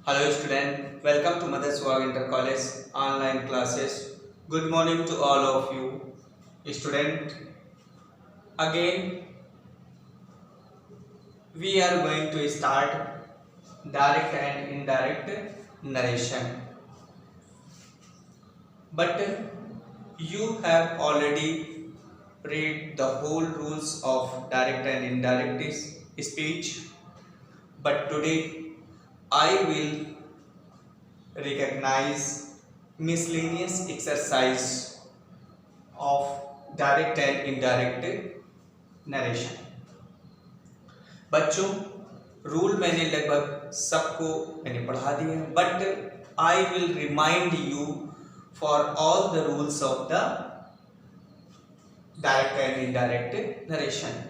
Hello student, welcome to Mother Swag Inter College online classes. Good morning to all of you. Student, again we are going to start direct and indirect narration. But you have already read the whole rules of direct and indirect speech. But today I will recognize miscellaneous exercise of direct and indirect narration. बच्चों, rule मैंने लगभग सबको मैंने पढ़ा दिया है, but I will remind you for all the rules of the direct and indirect narration.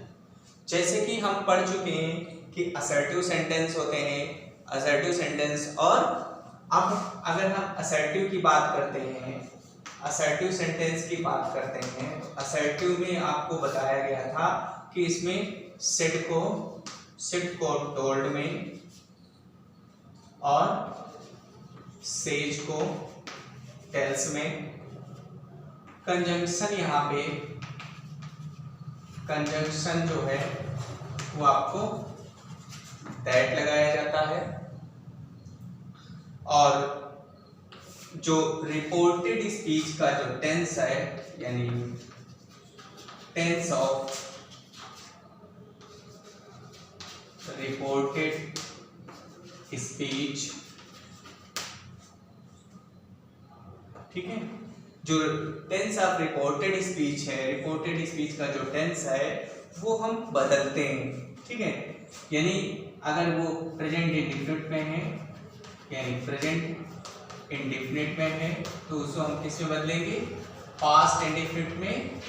जैसे कि हम पढ़ चुके हैं कि असर्टिव सेंटेंस होते हैं, असर्टिव सेंटेंस, और अब अगर हम असर्टिव की बात करते हैं, असर्टिव सेंटेंस की बात करते हैं, असर्टिव में आपको बताया गया था कि इसमें सिट को टोल्ड में और सेज को टेल्स में, कंजंक्शन यहाँ पे कंजंक्शन जो है वो आपको दैट लगाया जाता है, और जो रिपोर्टेड स्पीच का जो टेंस है, यानी टेंस ऑफ रिपोर्टेड स्पीच, ठीक है, जो टेंस ऑफ रिपोर्टेड स्पीच है, रिपोर्टेड स्पीच का जो टेंस है वो हम बदलते हैं, ठीक है। यानी अगर वो प्रेजेंट इंडेफिनिट में है, यानी प्रेजेंट इंडेफिनिट में है, तो उसको हम किस में बदलेंगे, पास्ट इंडेफिनिट में,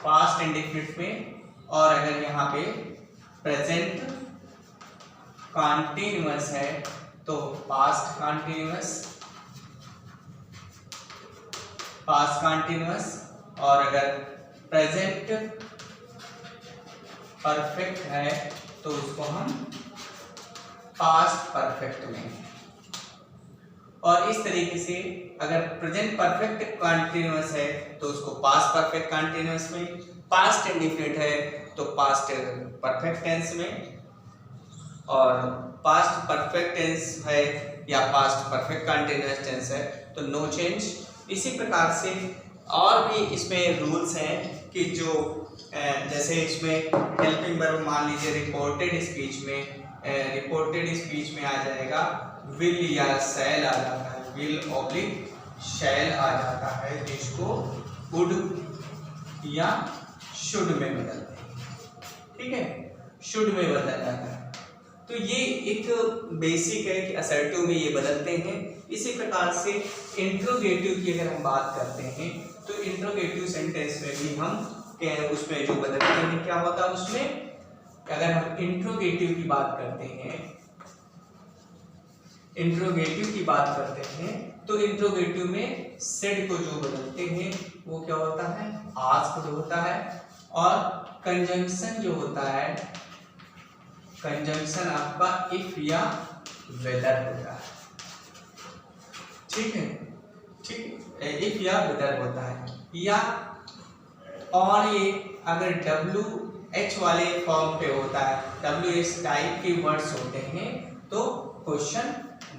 पास्ट इंडेफिनिट में, और अगर यहाँ पे प्रेजेंट कॉन्टिन्यूअस है तो पास्ट कॉन्टिन्यूअस, पास्ट कॉन्टिन्यूअस, और अगर प्रेजेंट परफेक्ट है तो उसको हम पास्ट परफेक्ट में, और इस तरीके से अगर प्रेजेंट परफेक्ट कॉन्टिन्यूअस है तो उसको पास्ट परफेक्ट कॉन्टिन्यूअस में, पास्ट इंडेफिनिट है तो पास्ट परफेक्ट टेंस में, और पास्ट परफेक्ट टेंस है या पास्ट परफेक्ट कॉन्टिन्यूअस टेंस है तो नो चेंज। इसी प्रकार से और भी इसमें रूल्स हैं कि जो जैसे इसमें हेल्पिंग वर्ब मान लीजिए रिपोर्टेड स्पीच में, रिपोर्टेड स्पीच में आ जाएगा विल या शैल आ जाता है, विल ऑब्लिक शैल आ जाता है, जिसको वुड या शुड में बदलते हैं, ठीक है, शुड में बदला जाता है। तो ये एक बेसिक है कि असर्टिव में ये बदलते हैं। इसी प्रकार से इंट्रोगेटिव की अगर हम बात करते हैं तो इंट्रोगेटिव सेंटेंस में भी हम उसमें जो बदलते हैं क्या होता है, उसमें अगर हम इंट्रोगेटिव की बात करते हैं, इंट्रोगेटिव की बात करते हैं तो इंट्रोगेटिव में सेड को जो बदलते हैं वो क्या होता है, आस्क्ड होता है, और कंजंक्शन जो होता है, कंजंक्शन आपका इफ या वेदर होता है, ठीक है, ठीक, इफ या वेदर होता है, या और ये अगर WH वाले फॉर्म पे होता है, WH टाइप के वर्ड्स होते हैं तो क्वेश्चन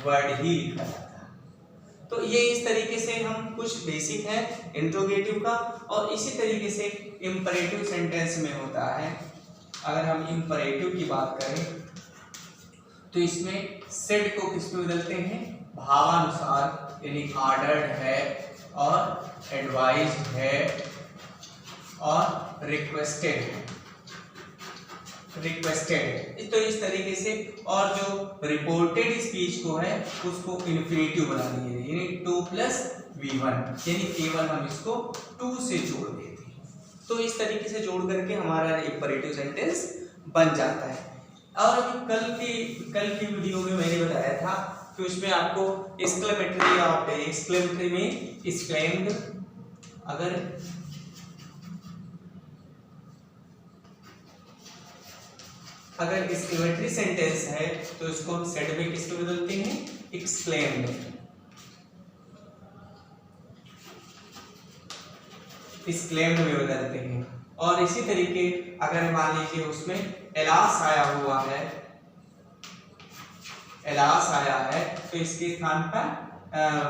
वर्ड ही लिखा जाता है। तो ये इस तरीके से हम कुछ बेसिक है इंट्रोगेटिव का, और इसी तरीके से इंपरेटिव सेंटेंस में होता है। अगर हम इंपरेटिव की बात करें तो इसमें सेड को किस में बदलते हैं, भावानुसार, यानी ऑर्डर्ड है और एडवाइज्ड है और रिक्वेस्टेड है, रिक्वेस्टेड, तो इस तरीके से। और जो रिपोर्टेड स्पीच को है उसको इन्फिनेटिव बना दिए, यानी 2 + V1, यानी केवल हम इसको 2 से जोड़ देते हैं, तो इस तरीके से जोड़ करके हमारा इंपरेटिव सेंटेंस बन जाता है। और कल की वीडियो में मैंने बताया था कि उसमें आपको एक्सक्लेमेटरी और एक्सक्लेमेटरी में एक्सक्लेम्ड, अगर अगर एक्सक्लेमेटरी सेंटेंस है तो इसको हम सेड में किसमें बदलते हैं, एक्सक्लेम में, एक्सक्लेम्ड में बदलते हैं। और इसी तरीके अगर मान लीजिए उसमें एलास आया हुआ है, एलास आया है तो इसके स्थान पर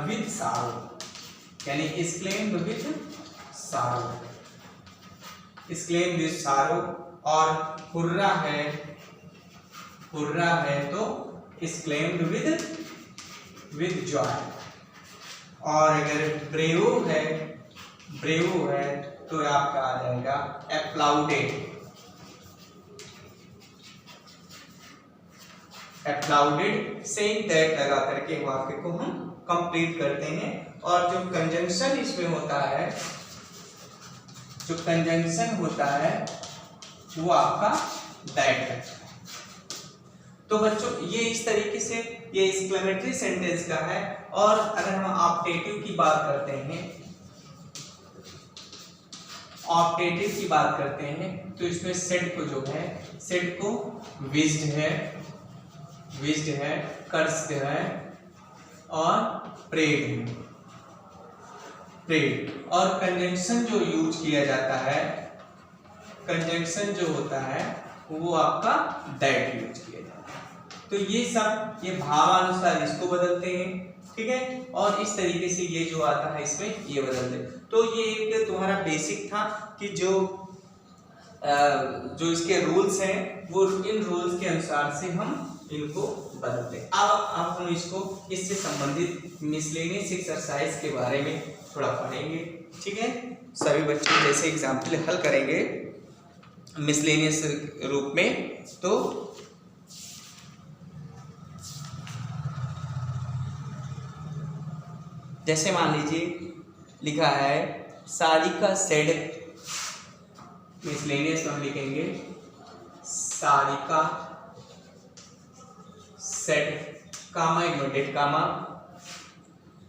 विद सारो, यानी एक्सक्लेम्ड विद सारो, एक्सक्लेम विद सारो। और हुर्रा है, हुर्रा है तो एक्सक्लेम्ड विद जॉय। और अगर ब्रेवो है, ब्रेवो है तो आपका आ जाएगा एप्लाउडेड, एप्लाउडेड। सेम दैट लगा करके वाक्य को हम कंप्लीट करते हैं। और जो कंजंक्शन इसमें होता है, जो कंजंक्शन होता है वो आपका दैट है। तो बच्चों ये इस तरीके से ये एक्सक्लेमेटरी सेंटेंस का है। और अगर हम ऑप्टेटिव की बात करते हैं, ऑप्टेटिव की बात करते हैं तो इसमें सेड को जो है, सेड को विज्ड है, विज्ड है, कर्स्ड है और प्रेड है, प्रेड। और कंजंक्शन जो यूज किया जाता है, कंजंक्शन जो होता है वो आपका दैट यूज किया जाता है। तो ये सब ये भावानुसार इसको बदलते हैं, ठीक है। और इस तरीके से ये जो आता है इसमें ये बदलते हैं। तो ये एक तुम्हारा बेसिक था कि जो इसके रूल्स हैं वो इन रूल्स के अनुसार से हम इनको बदलते हैं। अब हम इसको इससे संबंधित मिसलेनियस एक्सरसाइज के बारे में थोड़ा पढ़ेंगे, ठीक है। सभी बच्चे जैसे एग्जाम्पल हल करेंगे मिसलेनियस रूप में। तो जैसे मान लीजिए लिखा है सारिका सेड, मिसलेनियस हम लिखेंगे Sarika said comma inverted comma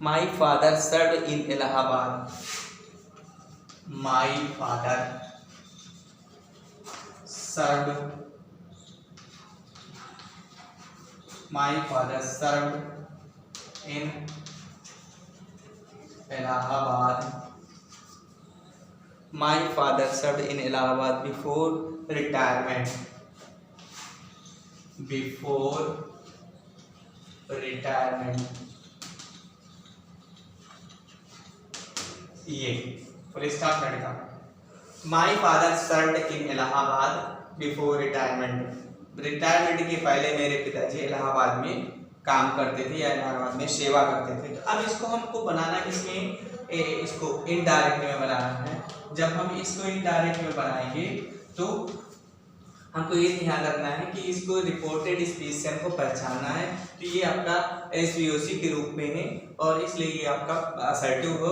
my father serve in Allahabad, my father serve, my father serve in Allahabad, my father serve in Allahabad before retirement, before retirement. ये फुल स्टॉप लड़का, my father serve in Allahabad before retirement. Retirement के पहले मेरे पिताजी इलाहाबाद में काम करते थे या इलाहाबाद में सेवा करते थे। तो अब इसको हमको बनाना किसमें, इसको इनडायरेक्ट में बनाना है। जब हम इसको इनडायरेक्ट में बनाएंगे तो हमको ये ध्यान रखना है कि इसको रिपोर्टेड स्पीच से हमको पहचानना है। तो ये आपका एसवीओसी के रूप में है और इसलिए ये आपका असर्टिव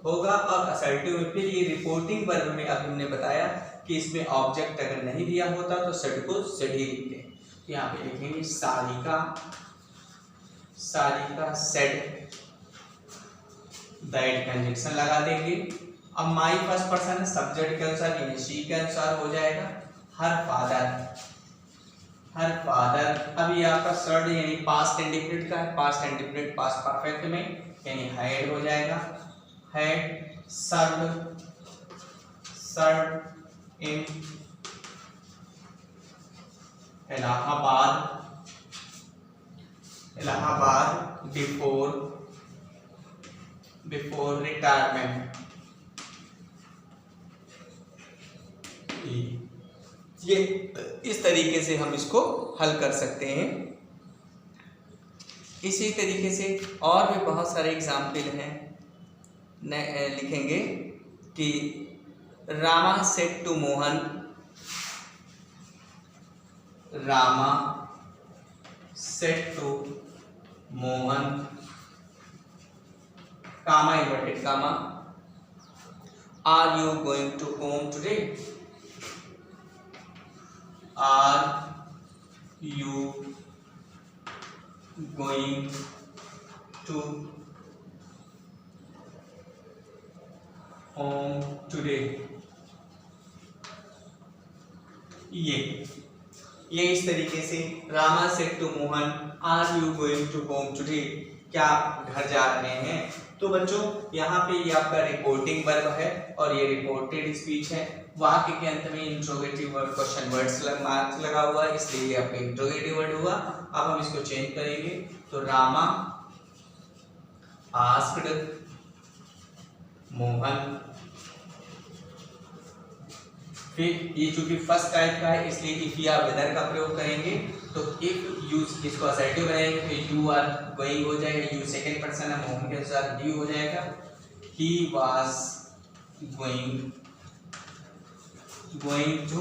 होगा। और असर्टिव में फिर ये रिपोर्टिंग वर्ब में अब हमने बताया कि इसमें ऑब्जेक्ट अगर नहीं दिया होता तो सेड को सेड ही लिखते हैं। यहाँ पे लिखेंगे Sarika, Sarika said, that conjunction लगा देंगे। अब माई फर्स्ट पर्सन है, सब्जेक्ट के अनुसार यानी शी के अनुसार हो जाएगा हर फादर, हर फादर। अब ये आपका सर्ड यानी पास्ट इंडिफिनिट का है, पास्ट इंडिफिनिट पास्ट परफेक्ट में यानी हैड हो जाएगा, had served, served in Allahabad, Allahabad before, before retirement. ये इस तरीके से हम इसको हल कर सकते हैं। इसी तरीके से और भी बहुत सारे एग्जाम्पल हैं। लिखेंगे कि Rama said to Mohan, Rama said to Mohan, comma inverted comma, are you going to home today, are you going to home today. ये इस तरीके से Rama said to Mohan are you going to home today, क्या आप घर जा रहे हैं। तो बच्चों यहाँ पे ये आपका रिपोर्टिंग वर्ब है और ये रिपोर्टेड स्पीच है। वाक्य के अंत में interrogative word question words marks लगा हुआ है, इसलिए ये आपका इंट्रोगेटिव वर्ड हुआ। अब हम इसको चेंज करेंगे, तो रामा आस्क्ड मोहन, फिर ये चूंकि फर्स्ट टाइप का है इसलिए इफ या वेदर का प्रयोग करेंगे। तो इफ यू इसको असर्टिव बनाएंगे तो यू आर गोइंग हो जाएगा, यू सेकंड पर्सन है, मोहन के अनुसार यू हो जाएगा। He was going to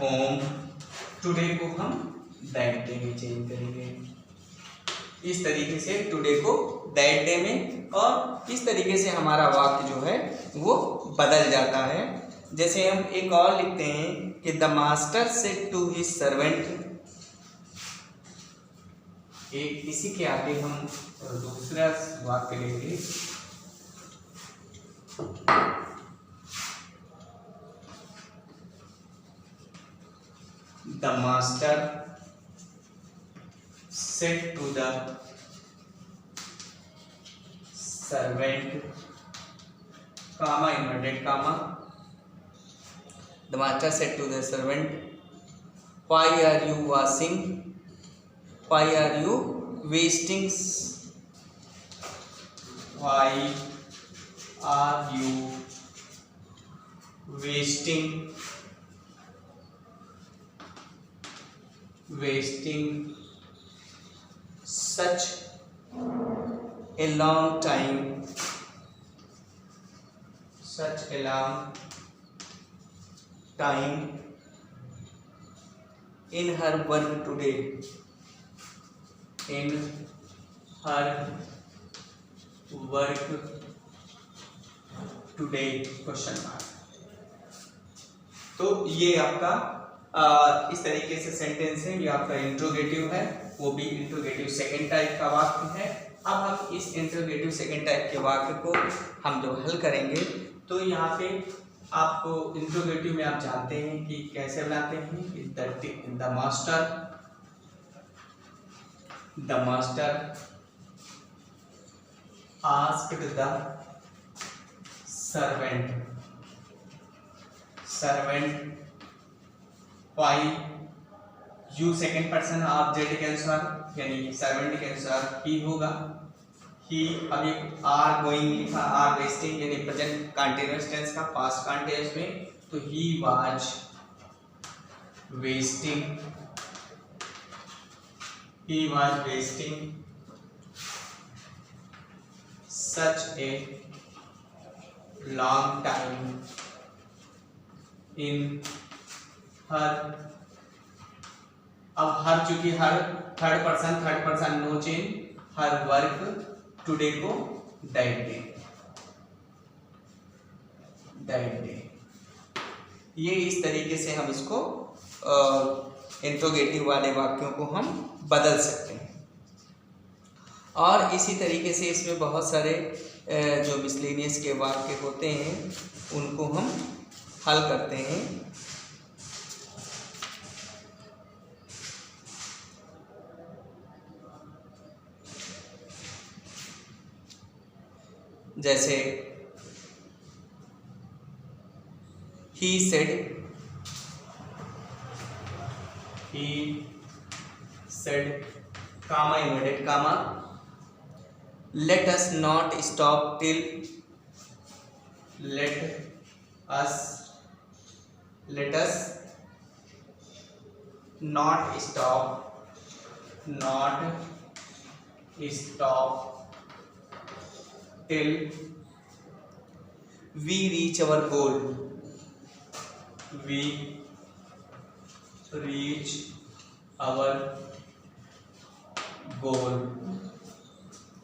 home today को हम दैट डे में चेंज करेंगे। इस तरीके से टुडे को दैट डे में, और इस तरीके से हमारा वाक्य जो है वो बदल जाता है। जैसे हम एक और लिखते हैं कि the master said to his servant, एक इसी के आगे हम दूसरा वाक्य लेंगे। The master said to the servant, comma inverted comma, the master said to the servant, why are you washing, why are you wasting, why are you wasting such a long time in her work today, question mark. तो ये आपका इस तरीके से sentence है, ये आपका interrogative है, वो भी इंट्रोगेटिव सेकंड टाइप का वाक्य है। अब हम इस इंट्रोगेटिव सेकंड टाइप के वाक्य को हम जब हल करेंगे तो यहाँ पे आपको इंट्रोगेटिव में आप जानते हैं कि कैसे बनाते हैं। The master asked the servant why, you second person object के अनुसार यानी सर्वेंट के अनुसार ही होगा। ही अभी आर गोइंग लिखा, आर वेस्टिंग यानी प्रेजेंट कंटीन्यूअस टेंस का पास्ट कंटीन्यूअस में, तो he was wasting such a long time in her, अब हर चूंकि her third person no change, her work today को दैट डे। ये इस तरीके से हम इसको इंट्रोगेटिव वाले वाक्यों को हम बदल सकते हैं। और इसी तरीके से इसमें बहुत सारे जो मिसलेनियस के वाक्य होते हैं उनको हम हल करते हैं। जैसे he said comma inverted comma, let us not stop till, let us not stop till we reach our goal,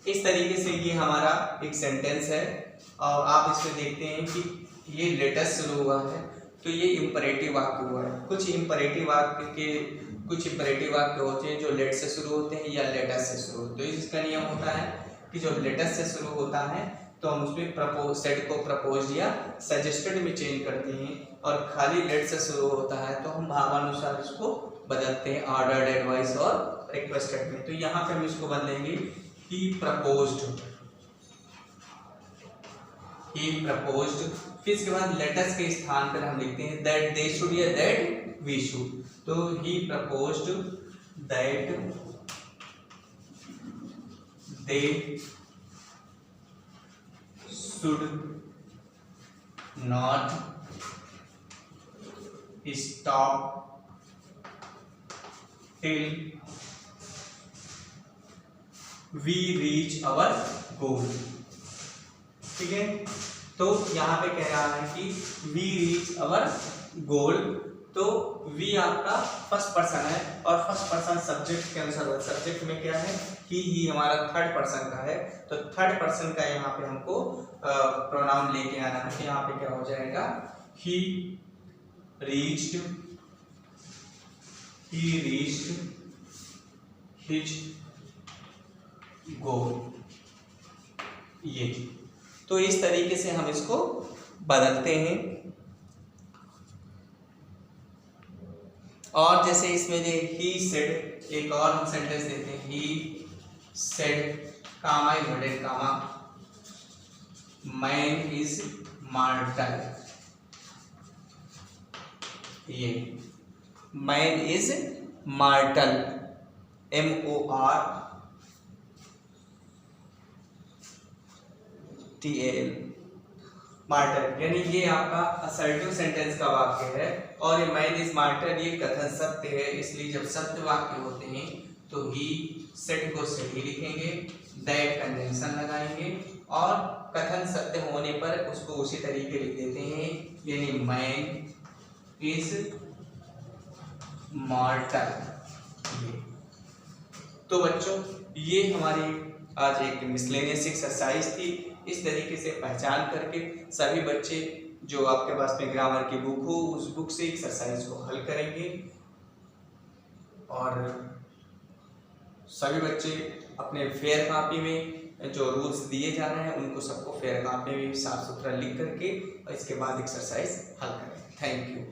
इस तरीके से ये हमारा एक सेंटेंस है। और आप इसमें देखते हैं कि ये लेटेस्ट शुरू हुआ है तो ये इंपरेटिव वाक्य हुआ है। कुछ इंपरेटिव वाक्य होते हैं जो लेट से शुरू होते हैं या लेटेस्ट से शुरू होते हैं। तो इसका नियम होता है कि जो लेटेस्ट से शुरू होता है तो हम उसमें प्रपोज सेड को प्रपोज या सजेस्टेड में चेंज करते हैं, और खाली लेट से शुरू होता है तो हम भावानुसार इसको बदलते हैं ऑर्डर्ड, एडवाइस और रिक्वेस्टेड में। तो यहाँ पे हम इसको बदलेंगे ही प्रपोज्ड, फिर इसके बाद लेटर्स के स्थान पर हम लिखते हैं दैट दे शुड या दैट वी शुड। तो he proposed that they should not stop till we reach our goal. ठीक है, तो यहाँ पे कह रहा है कि वी रीच आवर गोल। तो वी आपका फर्स्ट पर्सन है और फर्स्ट पर्सन सब्जेक्ट के अनुसार, सब्जेक्ट में क्या है कि ही हमारा थर्ड पर्सन का है, तो थर्ड पर्सन का यहाँ पे हमको प्रोनाउन लेके आना है। यहाँ पे क्या हो जाएगा, ही रीच्ड हिज गोल। ये तो इस तरीके से हम इसको बदलते हैं। और जैसे इसमें ही सेड, एक और हम सेंटेंस देते हैं, he said comma inverted comma man is mortal. ये man is mortal, MORTAL, mortal, यानी ये आपका असर्टिव सेंटेंस का वाक्य है। और ये मैन इज मार्टल ये कथन सत्य है, इसलिए जब सत्य वाक्य होते हैं तो ही सेड को सही लिखेंगे, दैट कंजंक्शन लगाएंगे, और कथन सत्य होने पर उसको उसी तरीके लिख देते हैं, यानी मैन इज मार्टल। तो बच्चों ये हमारी आज एक मिसलेनियस एक्सरसाइज थी। इस तरीके से पहचान करके सभी बच्चे जो आपके पास में ग्रामर की बुक हो उस बुक से एक्सरसाइज को हल करेंगे, और सभी बच्चे अपने फेयर कॉपी में जो रूल्स दिए जा रहे हैं उनको सबको फेयर कॉपी में साफ सुथरा लिख करके और इसके बाद एक्सरसाइज हल करें। Thank you.